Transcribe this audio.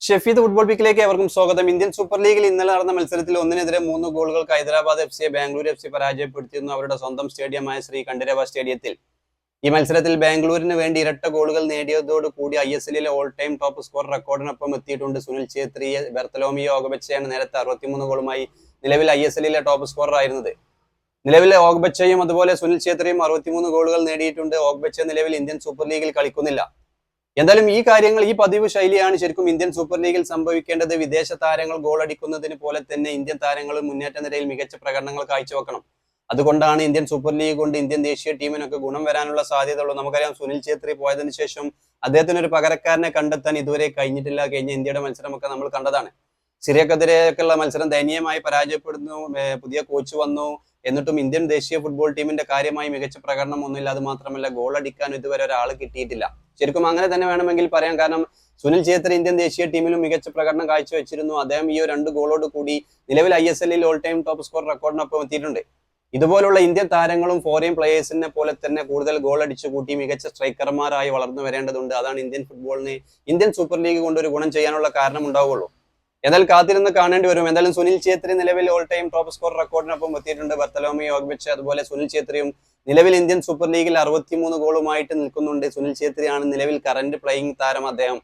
Shefeed football പിക്കിലേക്ക് ഏവർക്കും സ്വാഗതം. Indian super ലീഗിൽ ഇന്നലെ നടന്ന മത്സരത്തിൽ ഒന്നിനെതിരെ 3 ഗോളുകൾക്ക് ഹൈദരാബാദ് എഫ് സിയെ ബാംഗ്ലൂർ എഫ് സി പരാജയപ്പെടുത്തിയിരുന്നു അവരുടെ സ്വന്തം സ്റ്റേഡിയമായ ശ്രീ കണ്ഠരവ സ്റ്റേഡിയത്തിൽ. ഈ മത്സരത്തിൽ ബാംഗ്ലൂരിന് വേണ്ടി ഇരട്ട ഗോളുകൾ നേടിയതോടുകൂടി ISLലെ ഓൾ ടൈം ടോപ്പ് സ്കോർ റെക്കോർഡിനൊപ്പം എത്തിയിട്ടുണ്ട് സുനിൽ ഛേത്രിയെ. ബെർത്തലോമിയോ ഓഗ്ബച്ചയാണ് നേരത്തെ 63 ഗോളുമായി നിലവിൽ ISLലെ ടോപ്പ് സ്കോറർ ആയിരുന്നത്. നിലവിലെ ഓഗ്ബച്ചയും അതുപോലെ സുനിൽ ഛേത്രിയും 63 ഗോളുകൾ നേടിയിട്ടുണ്ട്. ഓഗ്ബച്ച നിലവിൽ ഇന്ത്യൻ സൂപ്പർ ലീഗിൽ കളിക്കുന്നില്ല. എന്തായാലും ഈ പതിവ് ശൈലിയാണ് ശരിക്കും ഇന്ത്യൻ സൂപ്പർ ലീഗിൽ സംഭവിക്കേണ്ടത്. വിദേശ താരങ്ങൾ ഗോൾ അടിക്കുന്നതിന് പോലെ തന്നെ ഇന്ത്യൻ താരങ്ങൾ മുന്നേറ്റ നിരയിൽ മികച്ച പ്രകടനങ്ങൾ കാഴ്ചവെക്കണം. അതുകൊണ്ടാണ് ഇന്ത്യൻ സൂപ്പർ ലീഗ് കൊണ്ട് ഇന്ത്യൻ ദേശീയ ടീമിനൊക്കെ ഗുണം വരാനുള്ള സാധ്യതയുള്ളൂ. നമുക്കറിയാം, സുനിൽ ഛേത്രി പോയതിനു ശേഷം അദ്ദേഹത്തിന് ഒരു പകരക്കാരനെ കണ്ടെത്താൻ ഇതുവരെ കഴിഞ്ഞിട്ടില്ല. കഴിഞ്ഞ ഇന്ത്യയുടെ മത്സരമൊക്കെ നമ്മൾ കണ്ടതാണ്. സിറിയക്കെതിരെയൊക്കെയുള്ള മത്സരം ദയനീയമായി പരാജയപ്പെടുന്നു. പുതിയ കോച്ച് വന്നു, എന്നിട്ടും ഇന്ത്യൻ ദേശീയ ഫുട്ബോൾ ടീമിന്റെ കാര്യമായി മികച്ച പ്രകടനം ഒന്നുമില്ല. അത് മാത്രമല്ല, ഗോൾ അടിക്കാൻ ഇതുവരെ ഒരാൾ കിട്ടിയിട്ടില്ല. ശരിക്കും അങ്ങനെ തന്നെ വേണമെങ്കിൽ പറയാം. കാരണം സുനിൽ ഛേത്രി ഇന്ത്യൻ ദേശീയ ടീമിലും മികച്ച പ്രകടനം കാഴ്ചവെച്ചിരുന്നു. അദ്ദേഹം ഈ 2 ഗോളോട് കൂടി നിലവിൽ ISLൽ ഓൾ ടൈം ടോപ്പ് സ്കോർ റെക്കോർഡിനൊപ്പം എത്തിയിട്ടുണ്ട്. ഇതുപോലുള്ള ഇന്ത്യൻ താരങ്ങളും ഫോറിൻ പ്ലേയേഴ്സിനെ പോലെ തന്നെ കൂടുതൽ ഗോൾ അടിച്ചു കൂട്ടി മികച്ച സ്ട്രൈക്കർമാരായി വളർന്നു വരേണ്ടതുണ്ട്. അതാണ് ഇന്ത്യൻ ഫുട്ബോളിന് ഇന്ത്യൻ സൂപ്പർ ലീഗ് കൊണ്ട് ഒരു ഗുണം ചെയ്യാനുള്ള കാരണം ഉണ്ടാവുകയുള്ളൂ. എന്നാൽ കാത്തിരുന്ന് കാണേണ്ടി വരും. എന്തായാലും സുനിൽ ഛേത്രി നിലവിൽ ഓൾ ടൈം ടോപ്പ് സ്കോർ റെക്കോർഡിനൊപ്പം എത്തിയിട്ടുണ്ട്. ബർത്തലോമിയോ ഓഗ്ബച്ച അതുപോലെ സുനിൽ ഛേത്രിയും നിലവിൽ ഇന്ത്യൻ സൂപ്പർ ലീഗിൽ 63 ഗോളുമായിട്ട് നിൽക്കുന്നുണ്ട്. സുനിൽ ഛേത്രിയാണ് നിലവിൽ കറന്റ് പ്ലേയിങ് താരം അദ്ദേഹം.